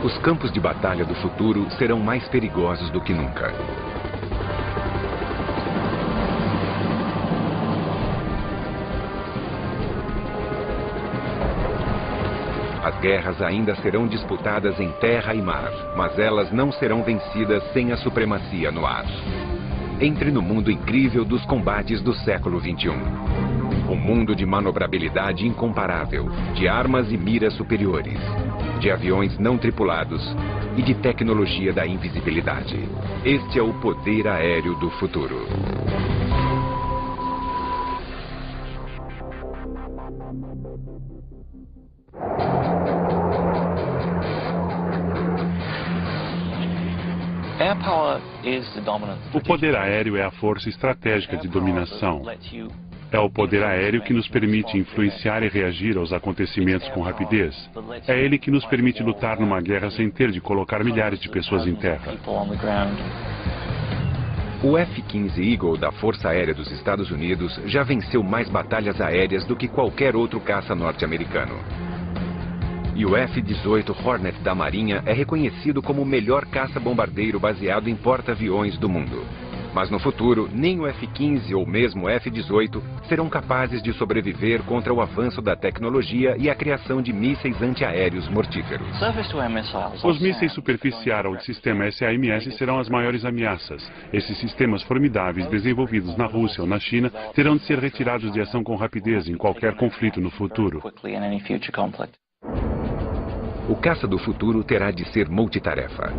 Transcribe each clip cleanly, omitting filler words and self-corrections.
Os campos de batalha do futuro serão mais perigosos do que nunca. As guerras ainda serão disputadas em terra e mar, mas elas não serão vencidas sem a supremacia no ar. Entre no mundo incrível dos combates do século XXI. Um mundo de manobrabilidade incomparável, de armas e miras superiores, de aviões não tripulados e de tecnologia da invisibilidade. Este é o poder aéreo do futuro. O poder aéreo é a força estratégica de dominação. É o poder aéreo que nos permite influenciar e reagir aos acontecimentos com rapidez. É ele que nos permite lutar numa guerra sem ter de colocar milhares de pessoas em terra. O F-15 Eagle da Força Aérea dos Estados Unidos já venceu mais batalhas aéreas do que qualquer outro caça norte-americano. E o F-18 Hornet da Marinha é reconhecido como o melhor caça-bombardeiro baseado em porta-aviões do mundo. Mas no futuro, nem o F-15 ou mesmo o F-18 serão capazes de sobreviver contra o avanço da tecnologia e a criação de mísseis antiaéreos mortíferos. Os mísseis superficiais ou de sistema SAMS serão as maiores ameaças. Esses sistemas formidáveis desenvolvidos na Rússia ou na China terão de ser retirados de ação com rapidez em qualquer conflito no futuro. O caça do futuro terá de ser multitarefa.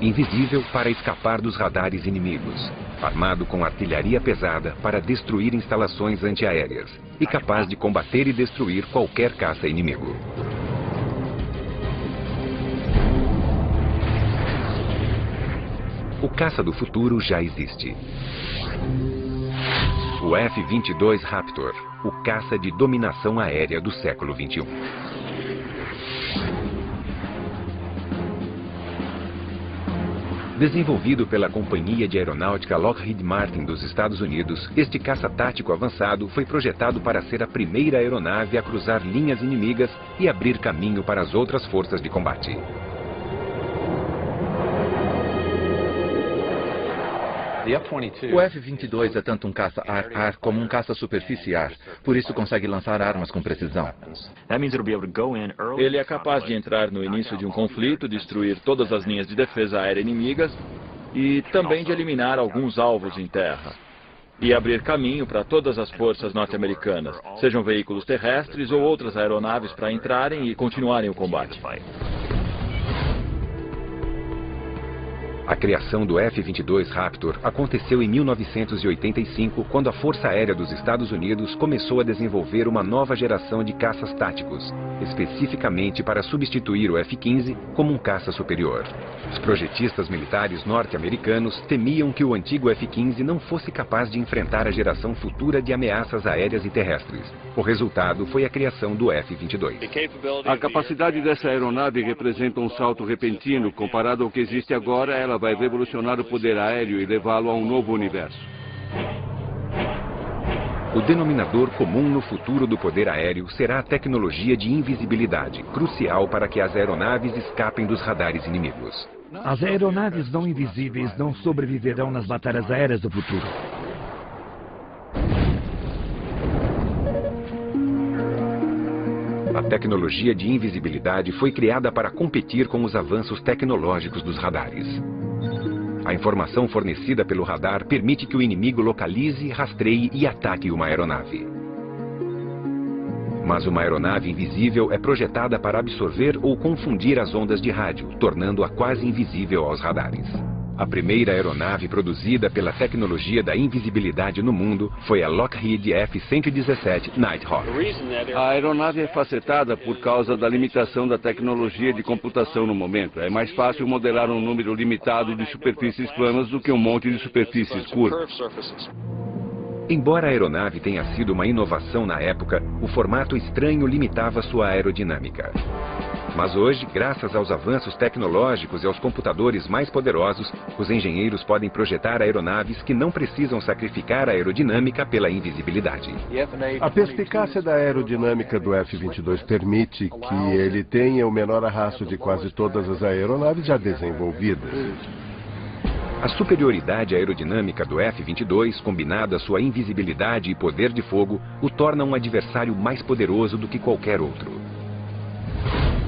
Invisível para escapar dos radares inimigos, armado com artilharia pesada para destruir instalações antiaéreas e capaz de combater e destruir qualquer caça inimigo. O caça do futuro já existe. O F-22 Raptor, o caça de dominação aérea do século XXI. Desenvolvido pela Companhia de Aeronáutica Lockheed Martin dos Estados Unidos, este caça tático avançado foi projetado para ser a primeira aeronave a cruzar linhas inimigas e abrir caminho para as outras forças de combate. O F-22 é tanto um caça ar-ar como um caça superfície-ar, por isso consegue lançar armas com precisão. Ele é capaz de entrar no início de um conflito, destruir todas as linhas de defesa aérea inimigas e também de eliminar alguns alvos em terra. E abrir caminho para todas as forças norte-americanas, sejam veículos terrestres ou outras aeronaves para entrarem e continuarem o combate. A criação do F-22 Raptor aconteceu em 1985, quando a Força Aérea dos Estados Unidos começou a desenvolver uma nova geração de caças táticos, especificamente para substituir o F-15 como um caça superior. Os projetistas militares norte-americanos temiam que o antigo F-15 não fosse capaz de enfrentar a geração futura de ameaças aéreas e terrestres. O resultado foi a criação do F-22. A capacidade dessa aeronave representa um salto repentino. Comparado ao que existe agora, ela vai revolucionar o poder aéreo e levá-lo a um novo universo. O denominador comum no futuro do poder aéreo será a tecnologia de invisibilidade, crucial para que as aeronaves escapem dos radares inimigos. As aeronaves não invisíveis não sobreviverão nas batalhas aéreas do futuro. A tecnologia de invisibilidade foi criada para competir com os avanços tecnológicos dos radares. A informação fornecida pelo radar permite que o inimigo localize, rastreie e ataque uma aeronave. Mas uma aeronave invisível é projetada para absorver ou confundir as ondas de rádio, tornando-a quase invisível aos radares. A primeira aeronave produzida pela tecnologia da invisibilidade no mundo foi a Lockheed F-117 Nighthawk. A aeronave é facetada por causa da limitação da tecnologia de computação no momento. É mais fácil modelar um número limitado de superfícies planas do que um monte de superfícies curvas. Embora a aeronave tenha sido uma inovação na época, o formato estranho limitava sua aerodinâmica. Mas hoje, graças aos avanços tecnológicos e aos computadores mais poderosos, os engenheiros podem projetar aeronaves que não precisam sacrificar a aerodinâmica pela invisibilidade. A perspicácia da aerodinâmica do F-22 permite que ele tenha o menor arrasto de quase todas as aeronaves já desenvolvidas. A superioridade aerodinâmica do F-22, combinada à sua invisibilidade e poder de fogo, o torna um adversário mais poderoso do que qualquer outro.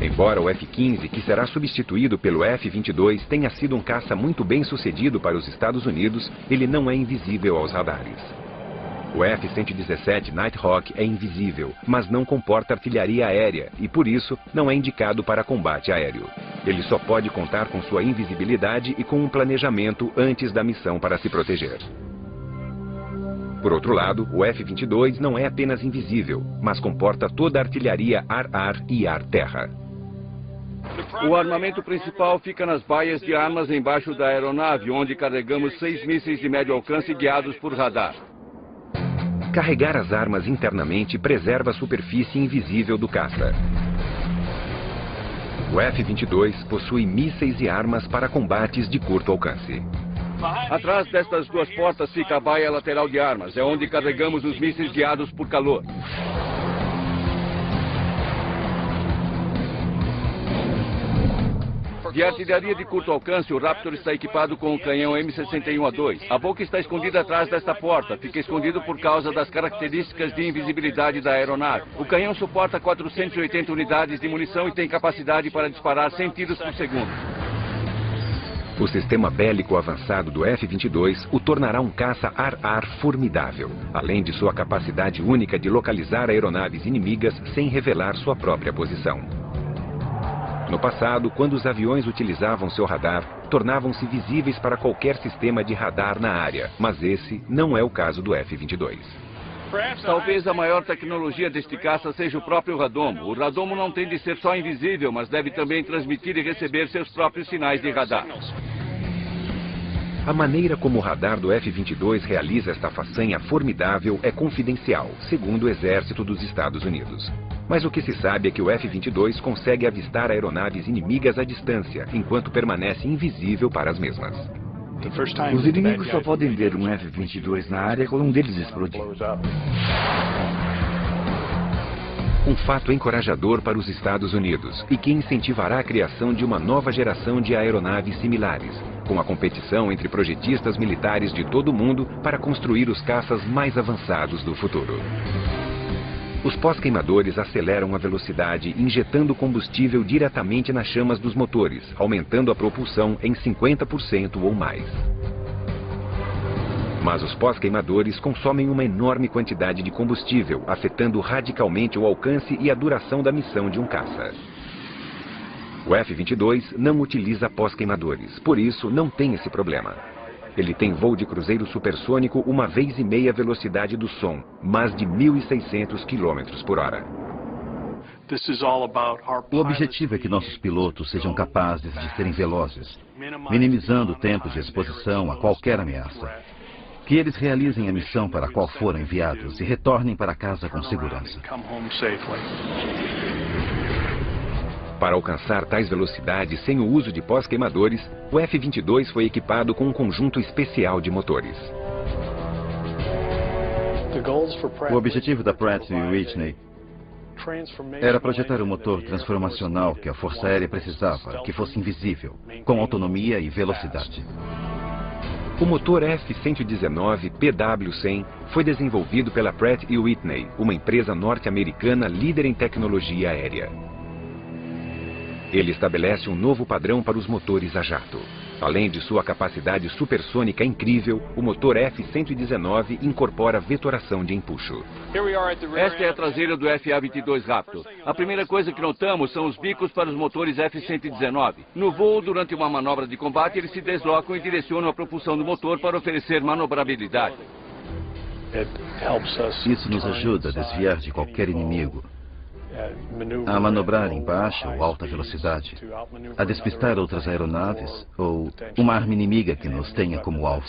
Embora o F-15, que será substituído pelo F-22, tenha sido um caça muito bem sucedido para os Estados Unidos, ele não é invisível aos radares. O F-117 Nighthawk é invisível, mas não comporta artilharia aérea e, por isso, não é indicado para combate aéreo. Ele só pode contar com sua invisibilidade e com um planejamento antes da missão para se proteger. Por outro lado, o F-22 não é apenas invisível, mas comporta toda a artilharia ar-ar e ar-terra. O armamento principal fica nas baias de armas embaixo da aeronave, onde carregamos 6 mísseis de médio alcance guiados por radar. Carregar as armas internamente preserva a superfície invisível do caça. O F-22 possui mísseis e armas para combates de curto alcance. Atrás destas duas portas fica a baia lateral de armas, é onde carregamos os mísseis guiados por calor. De artilharia de curto alcance, o Raptor está equipado com um canhão M61A2. A boca está escondida atrás desta porta. Fica escondido por causa das características de invisibilidade da aeronave. O canhão suporta 480 unidades de munição e tem capacidade para disparar 100 tiros por segundo. O sistema bélico avançado do F-22 o tornará um caça ar-ar formidável, além de sua capacidade única de localizar aeronaves inimigas sem revelar sua própria posição. No passado, quando os aviões utilizavam seu radar, tornavam-se visíveis para qualquer sistema de radar na área, mas esse não é o caso do F-22. Talvez a maior tecnologia deste caça seja o próprio radomo. O radomo não tem de ser só invisível, mas deve também transmitir e receber seus próprios sinais de radar. A maneira como o radar do F-22 realiza esta façanha formidável é confidencial, segundo o Exército dos Estados Unidos. Mas o que se sabe é que o F-22 consegue avistar aeronaves inimigas à distância, enquanto permanece invisível para as mesmas. Os inimigos só podem ver um F-22 na área quando um deles explodir. Um fato encorajador para os Estados Unidos e que incentivará a criação de uma nova geração de aeronaves similares, com a competição entre projetistas militares de todo o mundo para construir os caças mais avançados do futuro. Os pós-queimadores aceleram a velocidade, injetando combustível diretamente nas chamas dos motores, aumentando a propulsão em 50% ou mais. Mas os pós-queimadores consomem uma enorme quantidade de combustível, afetando radicalmente o alcance e a duração da missão de um caça. O F-22 não utiliza pós-queimadores, por isso não tem esse problema. Ele tem voo de cruzeiro supersônico 1,5 vezes a velocidade do som, mais de 1.600 km por hora. O objetivo é que nossos pilotos sejam capazes de serem velozes, minimizando o tempo de exposição a qualquer ameaça. Que eles realizem a missão para a qual foram enviados e retornem para casa com segurança. Para alcançar tais velocidades sem o uso de pós-queimadores, o F-22 foi equipado com um conjunto especial de motores. O objetivo da Pratt & Whitney era projetar um motor transformacional que a Força Aérea precisava, que fosse invisível, com autonomia e velocidade. O motor F-119 PW-100 foi desenvolvido pela Pratt & Whitney, uma empresa norte-americana líder em tecnologia aérea. Ele estabelece um novo padrão para os motores a jato. Além de sua capacidade supersônica incrível, o motor F-119 incorpora vetoração de empuxo. Esta é a traseira do FA-22 Raptor. A primeira coisa que notamos são os bicos para os motores F-119. No voo, durante uma manobra de combate, eles se deslocam e direcionam a propulsão do motor para oferecer manobrabilidade. Isso nos ajuda a desviar de qualquer inimigo, a manobrar em baixa ou alta velocidade, a despistar outras aeronaves ou uma arma inimiga que nos tenha como alvo.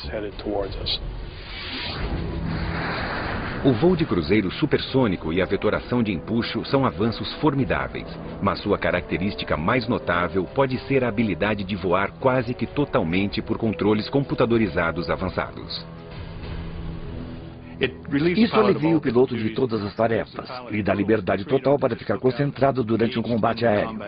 O voo de cruzeiro supersônico e a vetoração de empuxo são avanços formidáveis, mas sua característica mais notável pode ser a habilidade de voar quase que totalmente por controles computadorizados avançados. Isso alivia o piloto de todas as tarefas e dá liberdade total para ficar concentrado durante um combate aéreo.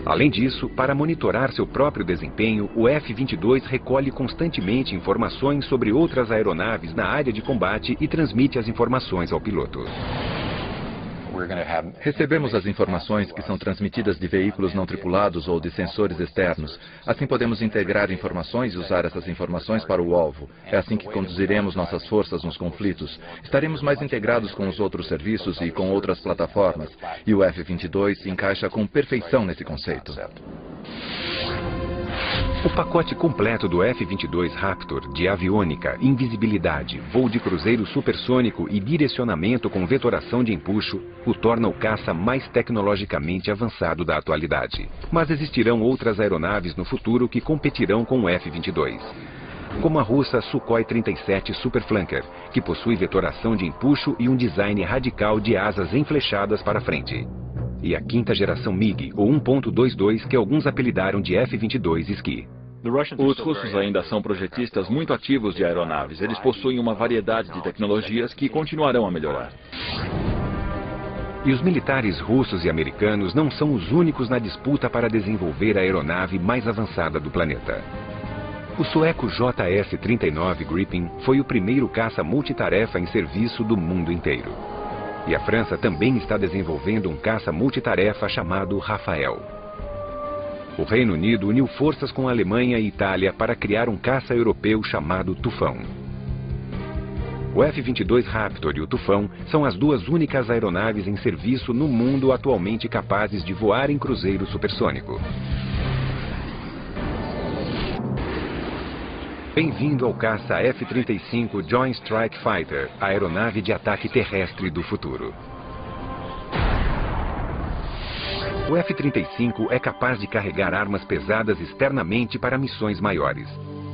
Além disso, para monitorar seu próprio desempenho, o F-22 recolhe constantemente informações sobre outras aeronaves na área de combate e transmite as informações ao piloto. Recebemos as informações que são transmitidas de veículos não tripulados ou de sensores externos. Assim podemos integrar informações e usar essas informações para o alvo. É assim que conduziremos nossas forças nos conflitos. Estaremos mais integrados com os outros serviços e com outras plataformas. E o F-22 se encaixa com perfeição nesse conceito. O pacote completo do F-22 Raptor, de aviônica, invisibilidade, voo de cruzeiro supersônico e direcionamento com vetoração de empuxo, o torna o caça mais tecnologicamente avançado da atualidade. Mas existirão outras aeronaves no futuro que competirão com o F-22. Como a russa Sukhoi 37 Superflanker, que possui vetoração de empuxo e um design radical de asas enflechadas para frente. E a quinta geração MiG, ou 1.22, que alguns apelidaram de F-22 Ski. Os russos ainda são projetistas muito ativos de aeronaves. Eles possuem uma variedade de tecnologias que continuarão a melhorar. E os militares russos e americanos não são os únicos na disputa para desenvolver a aeronave mais avançada do planeta. O sueco JS-39 Gripen foi o primeiro caça multitarefa em serviço do mundo inteiro. E a França também está desenvolvendo um caça multitarefa chamado Rafael. O Reino Unido uniu forças com a Alemanha e Itália para criar um caça europeu chamado Tufão. O F-22 Raptor e o Tufão são as duas únicas aeronaves em serviço no mundo atualmente capazes de voar em cruzeiro supersônico. Bem-vindo ao caça F-35 Joint Strike Fighter, a aeronave de ataque terrestre do futuro. O F-35 é capaz de carregar armas pesadas externamente para missões maiores.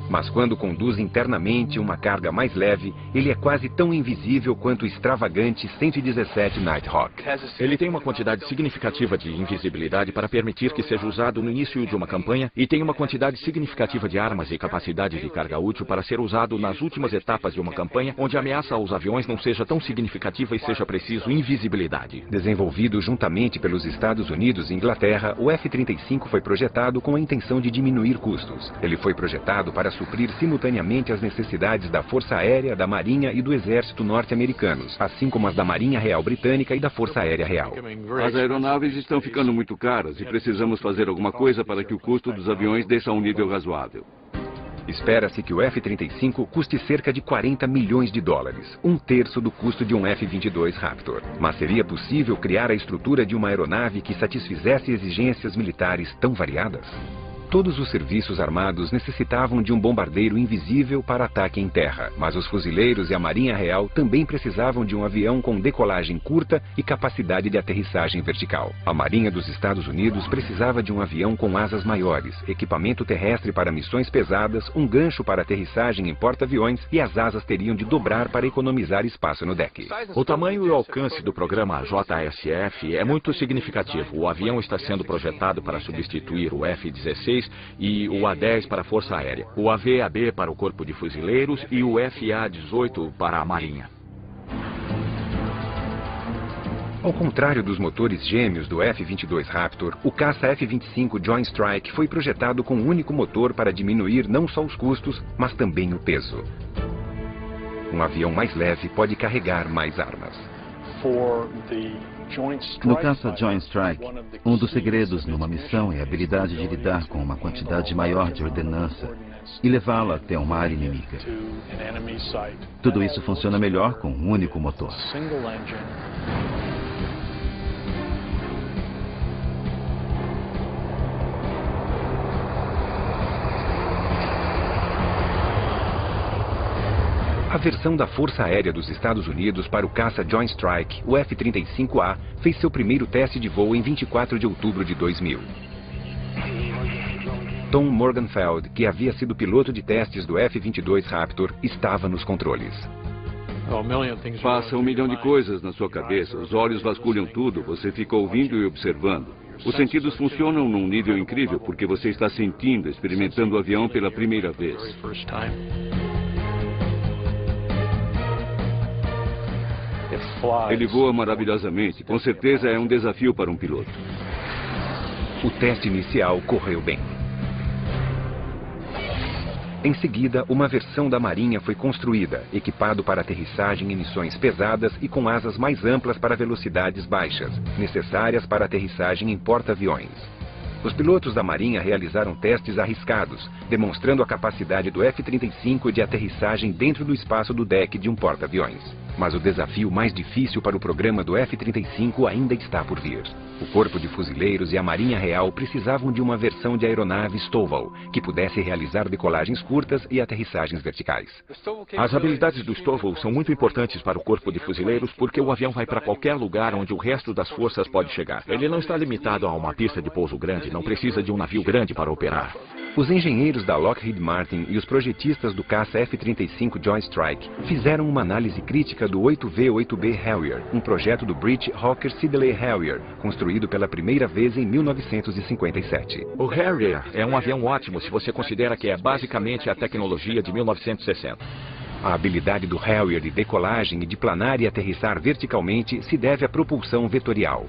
Mas quando conduz internamente uma carga mais leve, ele é quase tão invisível quanto o extravagante 117 Nighthawk. Ele tem uma quantidade significativa de invisibilidade para permitir que seja usado no início de uma campanha e tem uma quantidade significativa de armas e capacidade de carga útil para ser usado nas últimas etapas de uma campanha onde a ameaça aos aviões não seja tão significativa e seja preciso invisibilidade. Desenvolvido juntamente pelos Estados Unidos e Inglaterra, o F-35 foi projetado com a intenção de diminuir custos. Ele foi projetado para suprir simultaneamente as necessidades da Força Aérea, da Marinha e do Exército norte-americanos, assim como as da Marinha Real Britânica e da Força Aérea Real. As aeronaves estão ficando muito caras e precisamos fazer alguma coisa para que o custo dos aviões desça a um nível razoável. Espera-se que o F-35 custe cerca de 40 milhões de dólares, um terço do custo de um F-22 Raptor. Mas seria possível criar a estrutura de uma aeronave que satisfizesse exigências militares tão variadas? Todos os serviços armados necessitavam de um bombardeiro invisível para ataque em terra, mas os fuzileiros e a Marinha Real também precisavam de um avião com decolagem curta e capacidade de aterrissagem vertical. A Marinha dos Estados Unidos precisava de um avião com asas maiores, equipamento terrestre para missões pesadas, um gancho para aterrissagem em porta-aviões e as asas teriam de dobrar para economizar espaço no deck. O tamanho e o alcance do programa JSF é muito significativo. O avião está sendo projetado para substituir o F-16 e o A-10 para a Força Aérea, o AV-AB para o Corpo de Fuzileiros e o FA-18 para a Marinha. Ao contrário dos motores gêmeos do F-22 Raptor, o caça F-25 Joint Strike foi projetado com um único motor para diminuir não só os custos, mas também o peso. Um avião mais leve pode carregar mais armas. No caça Joint Strike, um dos segredos numa missão é a habilidade de lidar com uma quantidade maior de ordenança e levá-la até uma área inimiga. Tudo isso funciona melhor com um único motor. A versão da Força Aérea dos Estados Unidos para o caça Joint Strike, o F-35A, fez seu primeiro teste de voo em 24 de outubro de 2000. Tom Morgenfeld, que havia sido piloto de testes do F-22 Raptor, estava nos controles. Passa 1 milhão de coisas na sua cabeça, os olhos vasculham tudo, você fica ouvindo e observando. Os sentidos funcionam num nível incrível porque você está sentindo, experimentando o avião pela primeira vez. Ele voa maravilhosamente, com certeza é um desafio para um piloto. O teste inicial correu bem. Em seguida, uma versão da Marinha foi construída, equipado para aterrissagem em missões pesadas e com asas mais amplas para velocidades baixas, necessárias para aterrissagem em porta-aviões. Os pilotos da Marinha realizaram testes arriscados, demonstrando a capacidade do F-35 de aterrissagem dentro do espaço do deck de um porta-aviões. Mas o desafio mais difícil para o programa do F-35 ainda está por vir. O Corpo de Fuzileiros e a Marinha Real precisavam de uma versão de aeronave Stovall, que pudesse realizar decolagens curtas e aterrissagens verticais. As habilidades do Stovall são muito importantes para o Corpo de Fuzileiros porque o avião vai para qualquer lugar onde o resto das forças pode chegar. Ele não está limitado a uma pista de pouso grande, não precisa de um navio grande para operar. Os engenheiros da Lockheed Martin e os projetistas do caça F-35 Joint Strike fizeram uma análise crítica do 8V-8B Harrier, um projeto do British Hawker Siddeley Harrier, construído pela primeira vez em 1957. O Harrier é um avião ótimo se você considera que é basicamente a tecnologia de 1960. A habilidade do Harrier de decolagem e de planar e aterrissar verticalmente se deve à propulsão vetorial.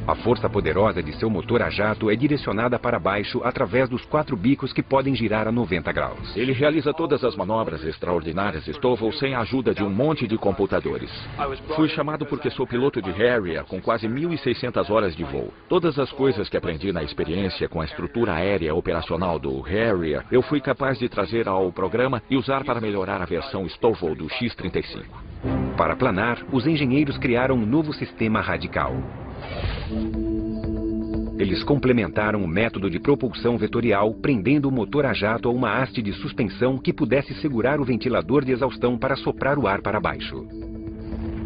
A força poderosa de seu motor a jato é direcionada para baixo através dos 4 bicos que podem girar a 90 graus. Ele realiza todas as manobras extraordinárias Stovall sem a ajuda de um monte de computadores. Fui chamado porque sou piloto de Harrier com quase 1.600 horas de voo. Todas as coisas que aprendi na experiência com a estrutura aérea operacional do Harrier, eu fui capaz de trazer ao programa e usar para melhorar a versão Stovall do X-35. Para planar, os engenheiros criaram um novo sistema radical. Eles complementaram o método de propulsão vetorial, prendendo o motor a jato a uma haste de suspensão que pudesse segurar o ventilador de exaustão para soprar o ar para baixo.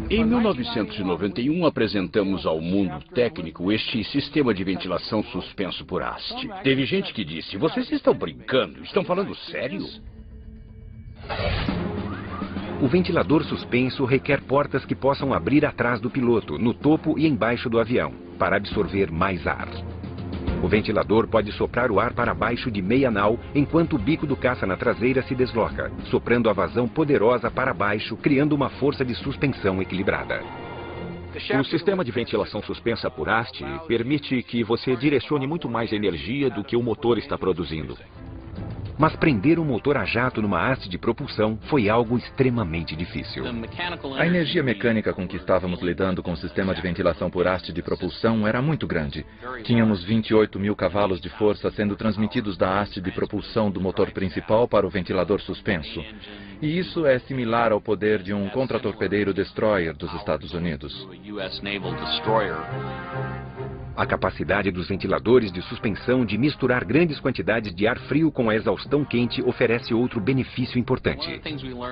Em 1991, apresentamos ao mundo técnico este sistema de ventilação suspenso por haste. Teve gente que disse, vocês estão brincando, estão falando sério? O ventilador suspenso requer portas que possam abrir atrás do piloto, no topo e embaixo do avião, para absorver mais ar. O ventilador pode soprar o ar para baixo de meia nau, enquanto o bico do caça na traseira se desloca, soprando a vazão poderosa para baixo, criando uma força de suspensão equilibrada. O sistema de ventilação suspensa por haste permite que você direcione muito mais energia do que o motor está produzindo. Mas prender um motor a jato numa haste de propulsão foi algo extremamente difícil. A energia mecânica com que estávamos lidando com o sistema de ventilação por haste de propulsão era muito grande. Tínhamos 28.000 cavalos de força sendo transmitidos da haste de propulsão do motor principal para o ventilador suspenso. E isso é similar ao poder de um contratorpedeiro destroyer dos Estados Unidos. A capacidade dos ventiladores de suspensão de misturar grandes quantidades de ar frio com a exaustão quente oferece outro benefício importante.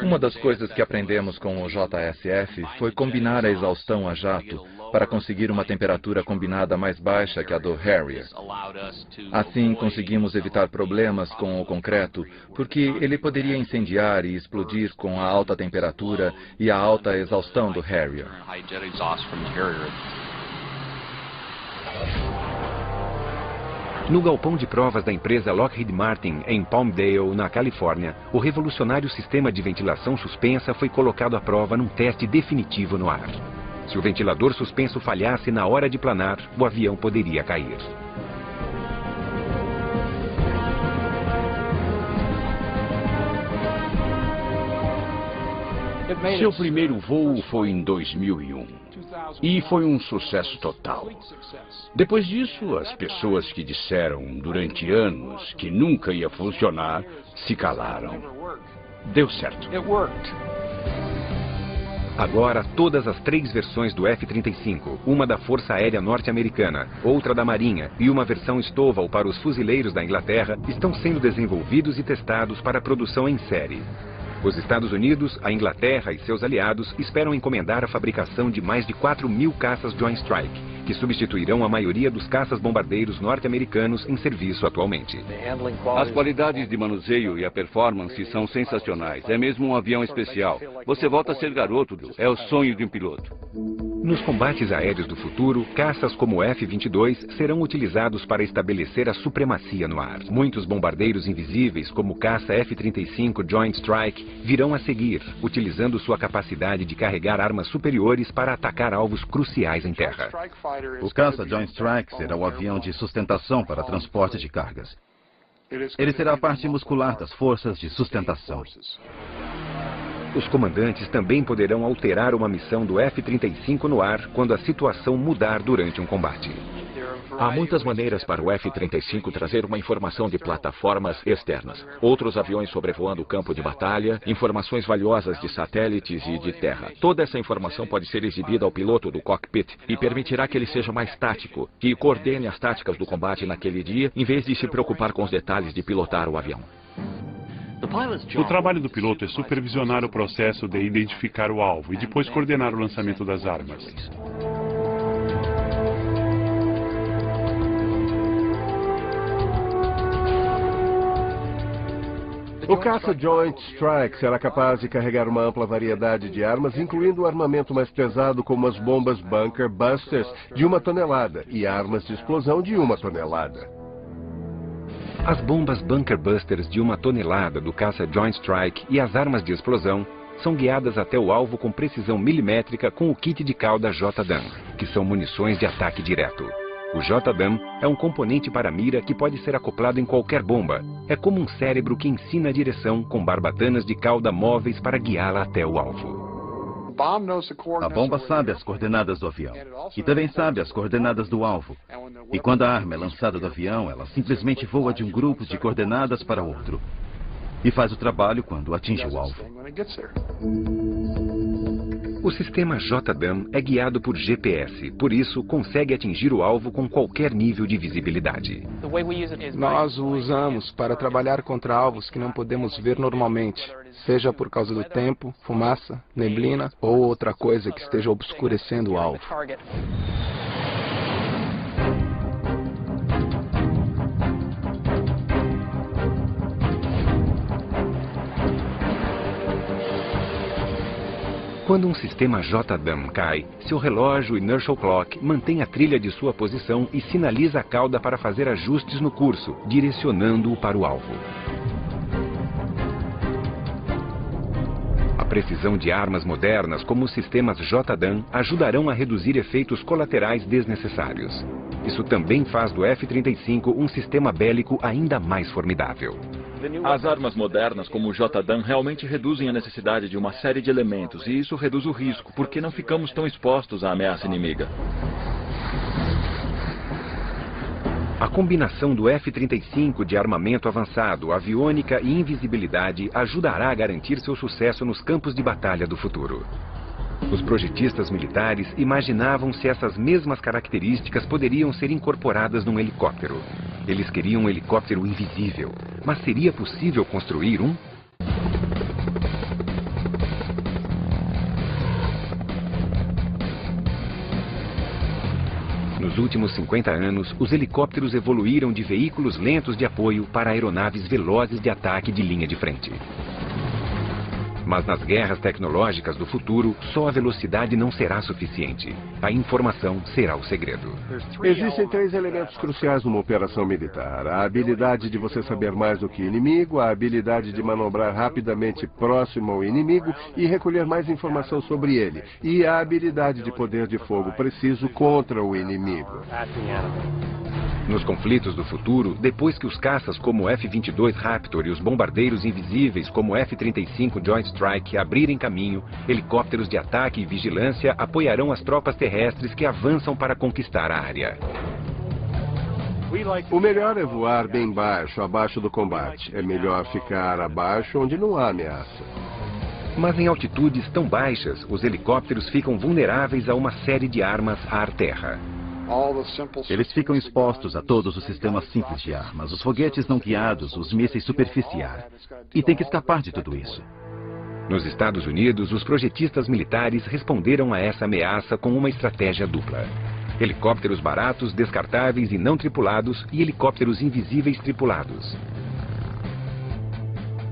Uma das coisas que aprendemos com o JSF foi combinar a exaustão a jato para conseguir uma temperatura combinada mais baixa que a do Harrier. Assim, conseguimos evitar problemas com o concreto, porque ele poderia incendiar e explodir com a alta temperatura e a alta exaustão do Harrier. No galpão de provas da empresa Lockheed Martin, em Palmdale, na Califórnia, o revolucionário sistema de ventilação suspensa foi colocado à prova num teste definitivo no ar. Se o ventilador suspenso falhasse na hora de planar, o avião poderia cair. Seu primeiro voo foi em 2001. E foi um sucesso total. Depois disso, as pessoas que disseram durante anos que nunca ia funcionar, se calaram. Deu certo. Agora, todas as 3 versões do F-35, uma da Força Aérea Norte-Americana, outra da Marinha e uma versão Stovall para os fuzileiros da Inglaterra, estão sendo desenvolvidos e testados para produção em série. Os Estados Unidos, a Inglaterra e seus aliados esperam encomendar a fabricação de mais de 4.000 caças Joint Strike, que substituirão a maioria dos caças-bombardeiros norte-americanos em serviço atualmente. As qualidades de manuseio e a performance são sensacionais. É mesmo um avião especial. Você volta a ser garoto, Bill. É o sonho de um piloto. Nos combates aéreos do futuro, caças como o F-22 serão utilizados para estabelecer a supremacia no ar. Muitos bombardeiros invisíveis, como o caça F-35 Joint Strike, virão a seguir, utilizando sua capacidade de carregar armas superiores para atacar alvos cruciais em terra. O caça Joint Strike será o avião de sustentação para transporte de cargas. Ele será a parte muscular das forças de sustentação. Os comandantes também poderão alterar uma missão do F-35 no ar quando a situação mudar durante um combate. Há muitas maneiras para o F-35 trazer uma informação de plataformas externas. Outros aviões sobrevoando o campo de batalha, informações valiosas de satélites e de terra. Toda essa informação pode ser exibida ao piloto do cockpit e permitirá que ele seja mais tático, que coordene as táticas do combate naquele dia, em vez de se preocupar com os detalhes de pilotar o avião. O trabalho do piloto é supervisionar o processo de identificar o alvo e depois coordenar o lançamento das armas. O caça Joint Strike será capaz de carregar uma ampla variedade de armas, incluindo o armamento mais pesado como as bombas Bunker Busters de 1 tonelada e armas de explosão de 1 tonelada. As bombas Bunker Busters de 1 tonelada do caça Joint Strike e as armas de explosão são guiadas até o alvo com precisão milimétrica com o kit de cauda JDAM, que são munições de ataque direto. O JDAM é um componente para mira que pode ser acoplado em qualquer bomba. É como um cérebro que ensina a direção com barbatanas de cauda móveis para guiá-la até o alvo. A bomba sabe as coordenadas do avião e também sabe as coordenadas do alvo. E quando a arma é lançada do avião, ela simplesmente voa de um grupo de coordenadas para outro e faz o trabalho quando atinge o alvo. O sistema JDAM é guiado por GPS, por isso consegue atingir o alvo com qualquer nível de visibilidade. Nós o usamos para trabalhar contra alvos que não podemos ver normalmente, seja por causa do tempo, fumaça, neblina ou outra coisa que esteja obscurecendo o alvo. Quando um sistema JDAM cai, seu relógio Inertial Clock mantém a trilha de sua posição e sinaliza a cauda para fazer ajustes no curso, direcionando-o para o alvo. A precisão de armas modernas como os sistemas JDAM ajudarão a reduzir efeitos colaterais desnecessários. Isso também faz do F-35 um sistema bélico ainda mais formidável. As armas modernas, como o JDAM, realmente reduzem a necessidade de uma série de elementos, e isso reduz o risco, porque não ficamos tão expostos à ameaça inimiga. A combinação do F-35 de armamento avançado, aviônica e invisibilidade ajudará a garantir seu sucesso nos campos de batalha do futuro. Os projetistas militares imaginavam se essas mesmas características poderiam ser incorporadas num helicóptero. Eles queriam um helicóptero invisível, mas seria possível construir um? Nos últimos 50 anos, os helicópteros evoluíram de veículos lentos de apoio para aeronaves velozes de ataque de linha de frente. Mas nas guerras tecnológicas do futuro, só a velocidade não será suficiente. A informação será o segredo. Existem 3 elementos cruciais numa operação militar. A habilidade de você saber mais do que o inimigo, a habilidade de manobrar rapidamente próximo ao inimigo e recolher mais informação sobre ele, e a habilidade de poder de fogo preciso contra o inimigo. Nos conflitos do futuro, depois que os caças como o F-22 Raptor e os bombardeiros invisíveis como o F-35 Joint Strike abrirem caminho, helicópteros de ataque e vigilância apoiarão as tropas terrestres que avançam para conquistar a área. O melhor é voar bem baixo, abaixo do combate. É melhor ficar abaixo onde não há ameaça. Mas em altitudes tão baixas, os helicópteros ficam vulneráveis a uma série de armas ar-terra. Eles ficam expostos a todos os sistemas simples de armas, os foguetes não guiados, os mísseis superficiais. E tem que escapar de tudo isso. Nos Estados Unidos, os projetistas militares responderam a essa ameaça com uma estratégia dupla. Helicópteros baratos, descartáveis e não tripulados e helicópteros invisíveis tripulados.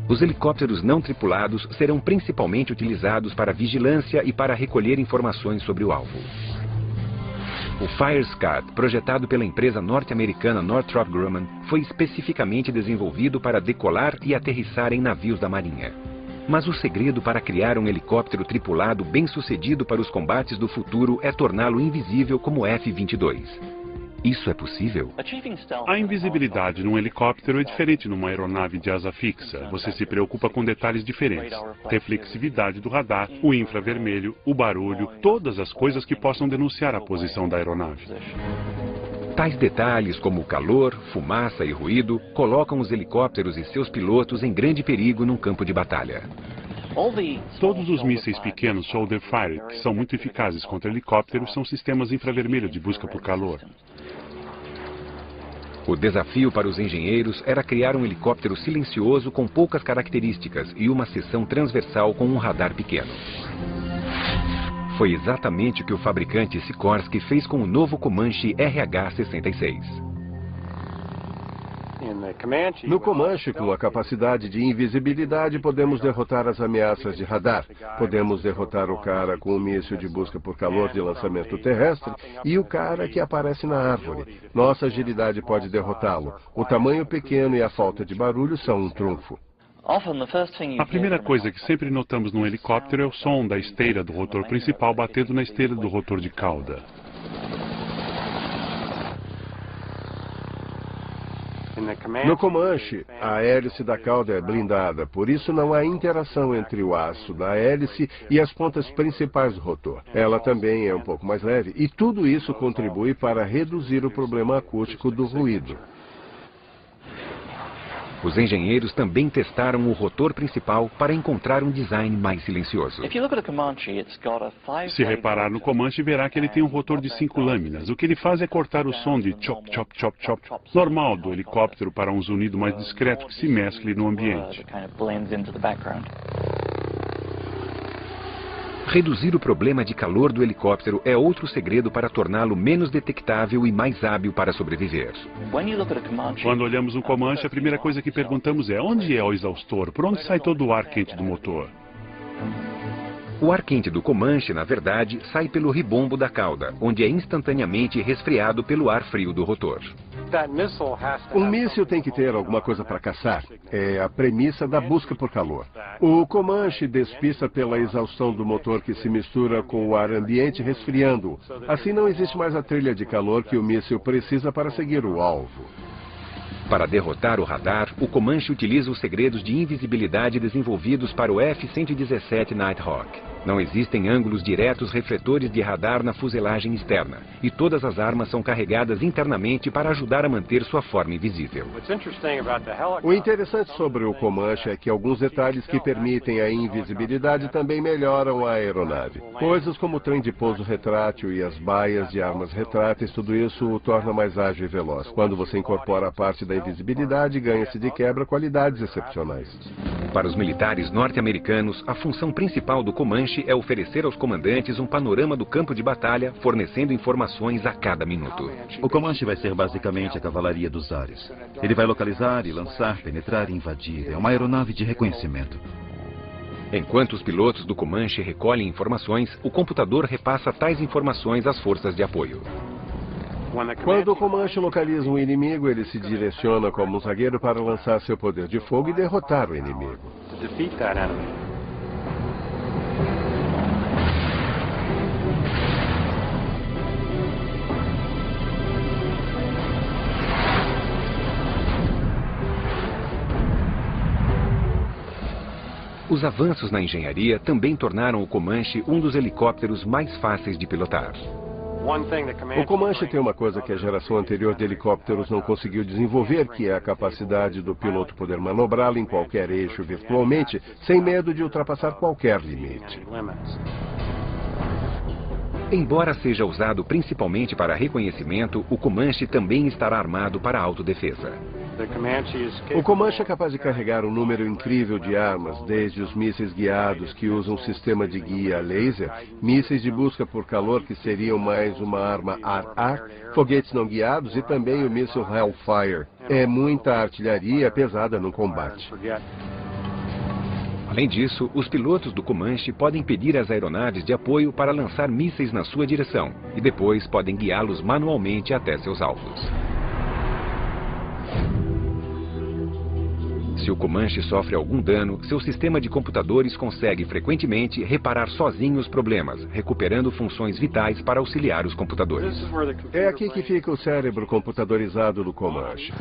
Os helicópteros não tripulados serão principalmente utilizados para vigilância e para recolher informações sobre o alvo. O Fire Scud, projetado pela empresa norte-americana Northrop Grumman, foi especificamente desenvolvido para decolar e aterrissar em navios da Marinha. Mas o segredo para criar um helicóptero tripulado bem-sucedido para os combates do futuro é torná-lo invisível como o F-22. Isso é possível? A invisibilidade num helicóptero é diferente numa aeronave de asa fixa. Você se preocupa com detalhes diferentes. Reflexividade do radar, o infravermelho, o barulho, todas as coisas que possam denunciar a posição da aeronave. Tais detalhes como o calor, fumaça e ruído colocam os helicópteros e seus pilotos em grande perigo num campo de batalha. Todos os mísseis pequenos Shoulder Fire, que são muito eficazes contra helicópteros, são sistemas infravermelho de busca por calor. O desafio para os engenheiros era criar um helicóptero silencioso com poucas características e uma seção transversal com um radar pequeno. Foi exatamente o que o fabricante Sikorsky fez com o novo Comanche RH-66. No Comanche, com a capacidade de invisibilidade, podemos derrotar as ameaças de radar. Podemos derrotar o cara com o míssil de busca por calor de lançamento terrestre e o cara que aparece na árvore. Nossa agilidade pode derrotá-lo. O tamanho pequeno e a falta de barulho são um trunfo. A primeira coisa que sempre notamos num helicóptero é o som da esteira do rotor principal batendo na esteira do rotor de cauda. No Comanche, a hélice da cauda é blindada, por isso não há interação entre o aço da hélice e as pontas principais do rotor. Ela também é um pouco mais leve e tudo isso contribui para reduzir o problema acústico do ruído. Os engenheiros também testaram o rotor principal para encontrar um design mais silencioso. Se reparar no Comanche, verá que ele tem um rotor de 5 lâminas. O que ele faz é cortar o som de chop, chop, chop, chop normal do helicóptero para um zunido mais discreto que se mescle no ambiente. Reduzir o problema de calor do helicóptero é outro segredo para torná-lo menos detectável e mais hábil para sobreviver. Quando olhamos um Comanche, a primeira coisa que perguntamos é: onde é o exaustor? Por onde sai todo o ar quente do motor? O ar quente do Comanche, na verdade, sai pelo ribombo da cauda, onde é instantaneamente resfriado pelo ar frio do rotor. Um míssil tem que ter alguma coisa para caçar. É a premissa da busca por calor. O Comanche despista pela exaustão do motor que se mistura com o ar ambiente resfriando-o. Assim não existe mais a trilha de calor que o míssil precisa para seguir o alvo. Para derrotar o radar, o Comanche utiliza os segredos de invisibilidade desenvolvidos para o F-117 Nighthawk. Não existem ângulos diretos refletores de radar na fuselagem externa, e todas as armas são carregadas internamente para ajudar a manter sua forma invisível. O interessante sobre o Comanche é que alguns detalhes que permitem a invisibilidade também melhoram a aeronave. Coisas como o trem de pouso retrátil e as baias de armas retráteis, tudo isso o torna mais ágil e veloz. Quando você incorpora a parte da invisibilidade, ganha-se de quebra qualidades excepcionais. Para os militares norte-americanos, a função principal do Comanche é oferecer aos comandantes um panorama do campo de batalha, fornecendo informações a cada minuto. O Comanche vai ser basicamente a cavalaria dos ares. Ele vai localizar e lançar, penetrar e invadir. É uma aeronave de reconhecimento. Enquanto os pilotos do Comanche recolhem informações, o computador repassa tais informações às forças de apoio. Quando o Comanche localiza um inimigo, ele se direciona como um zagueiro para lançar seu poder de fogo e derrotar o inimigo. Os avanços na engenharia também tornaram o Comanche um dos helicópteros mais fáceis de pilotar. O Comanche tem uma coisa que a geração anterior de helicópteros não conseguiu desenvolver, que é a capacidade do piloto poder manobrá-lo em qualquer eixo virtualmente, sem medo de ultrapassar qualquer limite. Embora seja usado principalmente para reconhecimento, o Comanche também estará armado para autodefesa. O Comanche é capaz de carregar um número incrível de armas, desde os mísseis guiados que usam um sistema de guia laser, mísseis de busca por calor que seriam mais uma arma ar-ar, foguetes não guiados e também o míssil Hellfire. É muita artilharia pesada no combate. Além disso, os pilotos do Comanche podem pedir às aeronaves de apoio para lançar mísseis na sua direção e depois podem guiá-los manualmente até seus alvos. Se o Comanche sofre algum dano, seu sistema de computadores consegue frequentemente reparar sozinho os problemas, recuperando funções vitais para auxiliar os computadores. É aqui que fica o cérebro computadorizado do Comanche.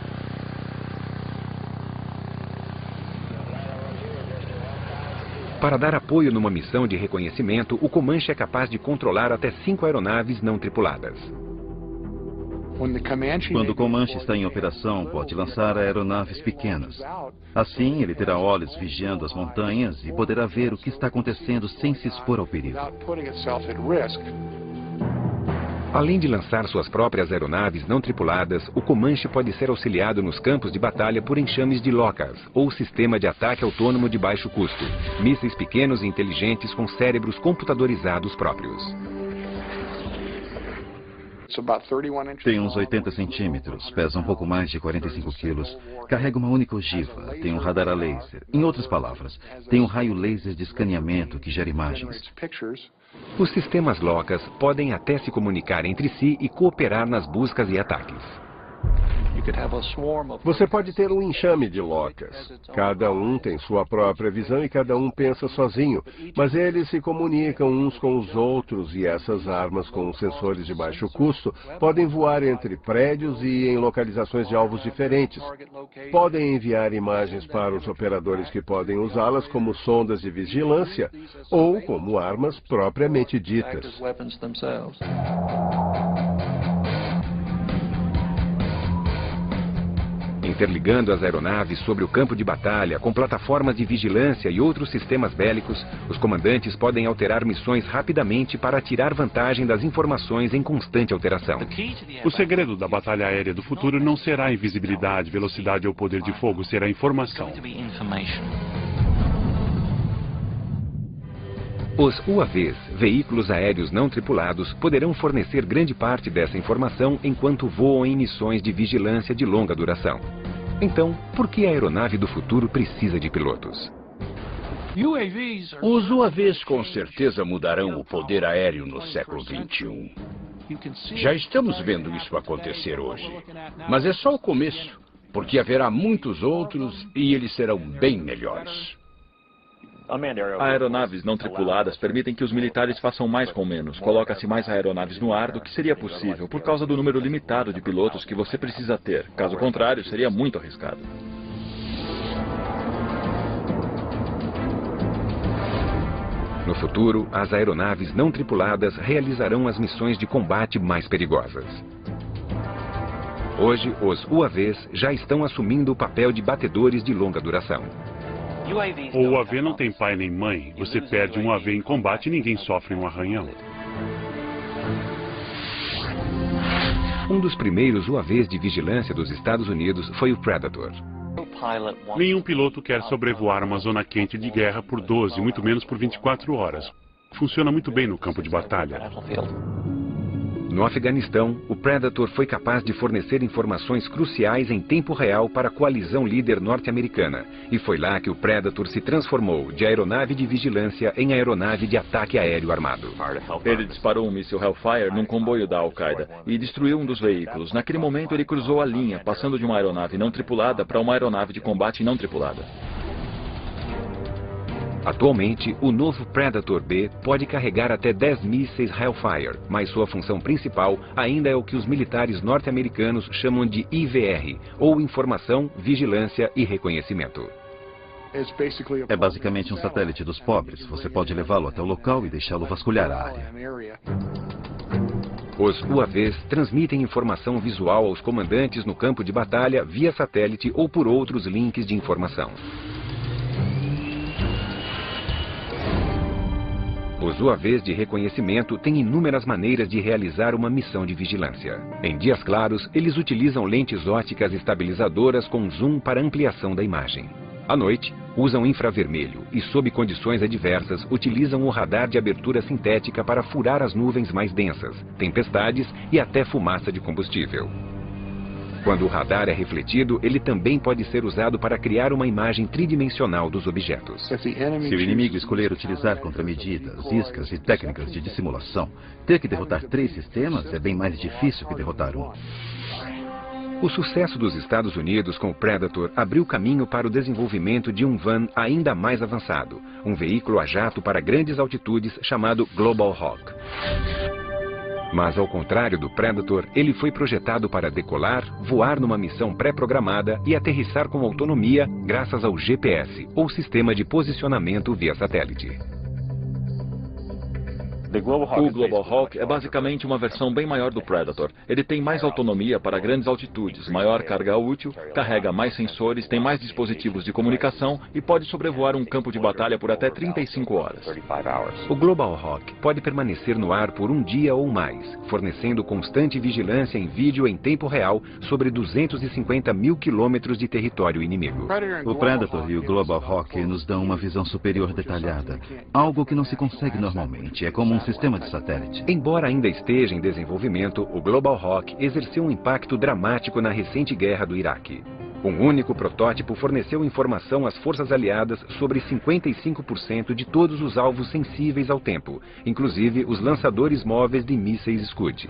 Para dar apoio numa missão de reconhecimento, o Comanche é capaz de controlar até 5 aeronaves não tripuladas. Quando o Comanche está em operação, pode lançar aeronaves pequenas. Assim, ele terá olhos vigiando as montanhas e poderá ver o que está acontecendo sem se expor ao perigo. Além de lançar suas próprias aeronaves não tripuladas, o Comanche pode ser auxiliado nos campos de batalha por enxames de LOCAS, ou Sistema de Ataque Autônomo de Baixo Custo, mísseis pequenos e inteligentes com cérebros computadorizados próprios. Tem uns 80 centímetros, pesa um pouco mais de 45 quilos, carrega uma única ogiva, tem um radar a laser. Em outras palavras, tem um raio laser de escaneamento que gera imagens. Os sistemas LOCAS podem até se comunicar entre si e cooperar nas buscas e ataques. Você pode ter um enxame de LOCAS. Cada um tem sua própria visão e cada um pensa sozinho, mas eles se comunicam uns com os outros e essas armas com sensores de baixo custo podem voar entre prédios e em localizações de alvos diferentes. Podem enviar imagens para os operadores que podem usá-las como sondas de vigilância ou como armas propriamente ditas. Interligando as aeronaves sobre o campo de batalha com plataformas de vigilância e outros sistemas bélicos, os comandantes podem alterar missões rapidamente para tirar vantagem das informações em constante alteração. O segredo da batalha aérea do futuro não será a invisibilidade, velocidade ou poder de fogo, será a informação. Os UAVs, veículos aéreos não tripulados, poderão fornecer grande parte dessa informação enquanto voam em missões de vigilância de longa duração. Então, por que a aeronave do futuro precisa de pilotos? Os UAVs com certeza mudarão o poder aéreo no século XXI. Já estamos vendo isso acontecer hoje. Mas é só o começo, porque haverá muitos outros e eles serão bem melhores. Aeronaves não tripuladas permitem que os militares façam mais com menos. Coloca-se mais aeronaves no ar do que seria possível, por causa do número limitado de pilotos que você precisa ter. Caso contrário, seria muito arriscado. No futuro, as aeronaves não tripuladas realizarão as missões de combate mais perigosas. Hoje, os UAVs já estão assumindo o papel de batedores de longa duração. O UAV não tem pai nem mãe. Você perde um UAV em combate e ninguém sofre um arranhão. Um dos primeiros UAVs de vigilância dos Estados Unidos foi o Predator. Nenhum piloto quer sobrevoar uma zona quente de guerra por 12, muito menos por 24 horas. Funciona muito bem no campo de batalha. No Afeganistão, o Predator foi capaz de fornecer informações cruciais em tempo real para a coalizão líder norte-americana. E foi lá que o Predator se transformou de aeronave de vigilância em aeronave de ataque aéreo armado. Ele disparou um míssil Hellfire num comboio da Al-Qaeda e destruiu um dos veículos. Naquele momento, ele cruzou a linha, passando de uma aeronave não tripulada para uma aeronave de combate não tripulada. Atualmente, o novo Predator B pode carregar até 10 mísseis Hellfire, mas sua função principal ainda é o que os militares norte-americanos chamam de IVR, ou Informação, Vigilância e Reconhecimento. É basicamente um satélite dos pobres. Você pode levá-lo até o local e deixá-lo vasculhar a área. Os UAVs transmitem informação visual aos comandantes no campo de batalha via satélite ou por outros links de informação. Os UAVs de reconhecimento têm inúmeras maneiras de realizar uma missão de vigilância. Em dias claros, eles utilizam lentes ópticas estabilizadoras com zoom para ampliação da imagem. À noite, usam infravermelho e, sob condições adversas, utilizam o radar de abertura sintética para furar as nuvens mais densas, tempestades e até fumaça de combustível. Quando o radar é refletido, ele também pode ser usado para criar uma imagem tridimensional dos objetos. Se o inimigo escolher utilizar contramedidas, iscas e técnicas de dissimulação, ter que derrotar 3 sistemas é bem mais difícil que derrotar um. O sucesso dos Estados Unidos com o Predator abriu caminho para o desenvolvimento de um van ainda mais avançado, um veículo a jato para grandes altitudes chamado Global Hawk. Mas, ao contrário do Predator, ele foi projetado para decolar, voar numa missão pré-programada e aterrissar com autonomia graças ao GPS, ou Sistema de Posicionamento via Satélite. O Global Hawk é basicamente uma versão bem maior do Predator. Ele tem mais autonomia para grandes altitudes, maior carga útil, carrega mais sensores, tem mais dispositivos de comunicação e pode sobrevoar um campo de batalha por até 35 horas. O Global Hawk pode permanecer no ar por um dia ou mais, fornecendo constante vigilância em vídeo em tempo real sobre 250 mil quilômetros de território inimigo. O Predator e o Global Hawk nos dão uma visão superior detalhada, algo que não se consegue normalmente. É como um sistema de satélite. Embora ainda esteja em desenvolvimento, o Global Hawk exerceu um impacto dramático na recente guerra do Iraque. Um único protótipo forneceu informação às forças aliadas sobre 55% de todos os alvos sensíveis ao tempo, inclusive os lançadores móveis de mísseis Scud.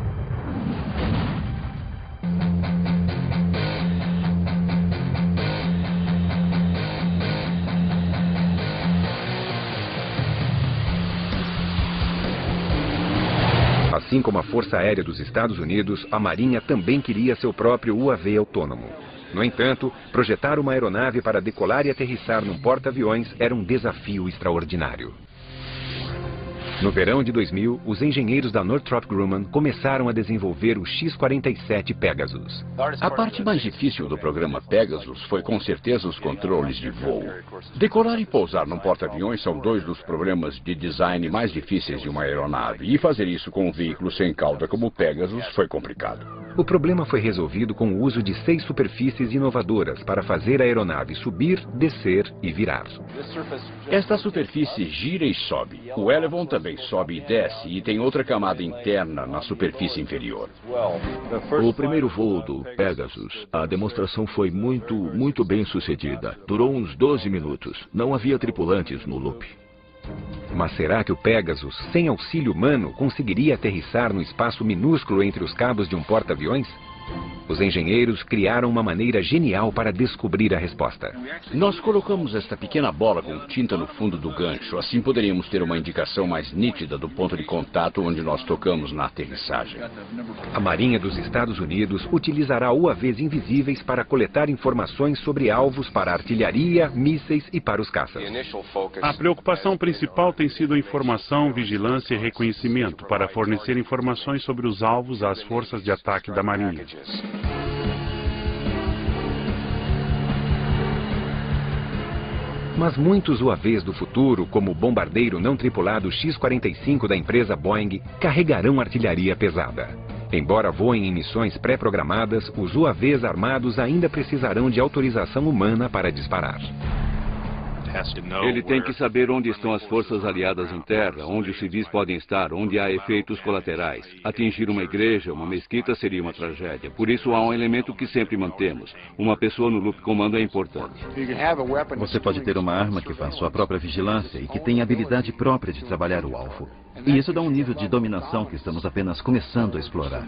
Assim como a Força Aérea dos Estados Unidos, a Marinha também queria seu próprio UAV autônomo. No entanto, projetar uma aeronave para decolar e aterrissar num porta-aviões era um desafio extraordinário. No verão de 2000, os engenheiros da Northrop Grumman começaram a desenvolver o X-47 Pegasus. A parte mais difícil do programa Pegasus foi com certeza os controles de voo. Decolar e pousar num porta-aviões são 2 dos problemas de design mais difíceis de uma aeronave. E fazer isso com um veículo sem cauda como o Pegasus foi complicado. O problema foi resolvido com o uso de 6 superfícies inovadoras para fazer a aeronave subir, descer e virar. Esta superfície gira e sobe. O Elevon também sobe e desce e tem outra camada interna na superfície inferior. O primeiro voo do Pegasus, a demonstração foi muito bem sucedida. Durou uns 12 minutos. Não havia tripulantes no loop. Mas será que o Pegasus, sem auxílio humano, conseguiria aterrissar no espaço minúsculo entre os cabos de um porta-aviões? Os engenheiros criaram uma maneira genial para descobrir a resposta. Nós colocamos esta pequena bola com tinta no fundo do gancho. Assim poderíamos ter uma indicação mais nítida do ponto de contato onde nós tocamos na aterrissagem. A Marinha dos Estados Unidos utilizará UAVs invisíveis para coletar informações sobre alvos para artilharia, mísseis e para os caças. A preocupação principal tem sido a informação, vigilância e reconhecimento para fornecer informações sobre os alvos às forças de ataque da Marinha. Mas muitos UAVs do futuro, como o bombardeiro não tripulado X-45 da empresa Boeing, carregarão artilharia pesada. Embora voem em missões pré-programadas, os UAVs armados ainda precisarão de autorização humana para disparar. Ele tem que saber onde estão as forças aliadas em terra, onde os civis podem estar, onde há efeitos colaterais. Atingir uma igreja, uma mesquita seria uma tragédia. Por isso há um elemento que sempre mantemos. Uma pessoa no loop comando é importante. Você pode ter uma arma que faz sua própria vigilância e que tem habilidade própria de trabalhar o alvo. E isso dá um nível de dominação que estamos apenas começando a explorar.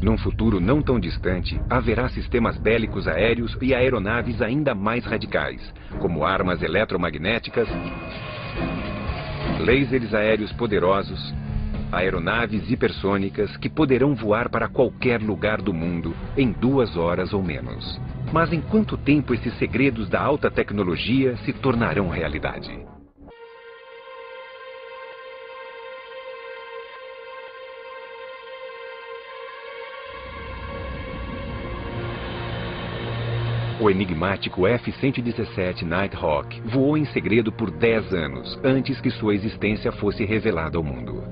Num futuro não tão distante, haverá sistemas bélicos aéreos e aeronaves ainda mais radicais, como armas eletromagnéticas, lasers aéreos poderosos, aeronaves hipersônicas que poderão voar para qualquer lugar do mundo em 2 horas ou menos. Mas em quanto tempo esses segredos da alta tecnologia se tornarão realidade? O enigmático F-117 Nighthawk voou em segredo por 10 anos, antes que sua existência fosse revelada ao mundo.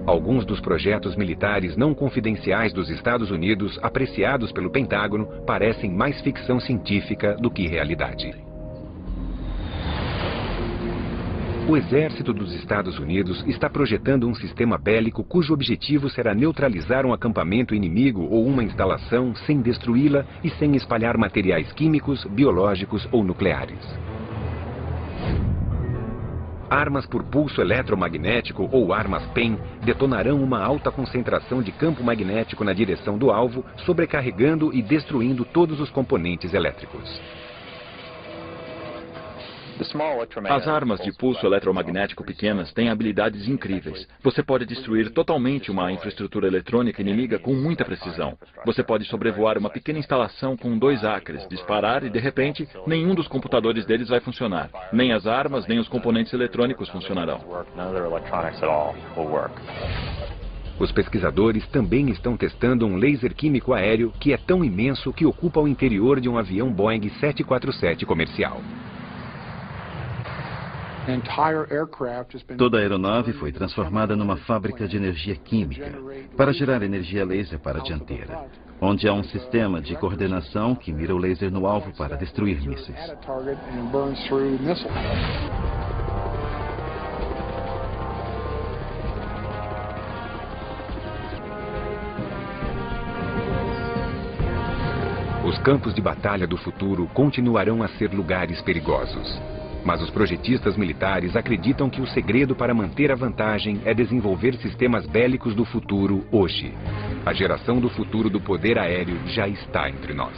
Alguns dos projetos militares não confidenciais dos Estados Unidos, apreciados pelo Pentágono, parecem mais ficção científica do que realidade. O exército dos Estados Unidos está projetando um sistema bélico cujo objetivo será neutralizar um acampamento inimigo ou uma instalação sem destruí-la e sem espalhar materiais químicos, biológicos ou nucleares. Armas por pulso eletromagnético ou armas PEM detonarão uma alta concentração de campo magnético na direção do alvo, sobrecarregando e destruindo todos os componentes elétricos. As armas de pulso eletromagnético pequenas têm habilidades incríveis. Você pode destruir totalmente uma infraestrutura eletrônica inimiga com muita precisão. Você pode sobrevoar uma pequena instalação com 2 acres, disparar e, de repente, nenhum dos computadores deles vai funcionar. Nem as armas, nem os componentes eletrônicos funcionarão. Os pesquisadores também estão testando um laser químico aéreo que é tão imenso que ocupa o interior de um avião Boeing 747 comercial. Toda a aeronave foi transformada numa fábrica de energia química para gerar energia laser para a dianteira, onde há um sistema de coordenação que mira o laser no alvo para destruir mísseis. Os campos de batalha do futuro continuarão a ser lugares perigosos. Mas os projetistas militares acreditam que o segredo para manter a vantagem é desenvolver sistemas bélicos do futuro hoje. A geração do futuro do poder aéreo já está entre nós.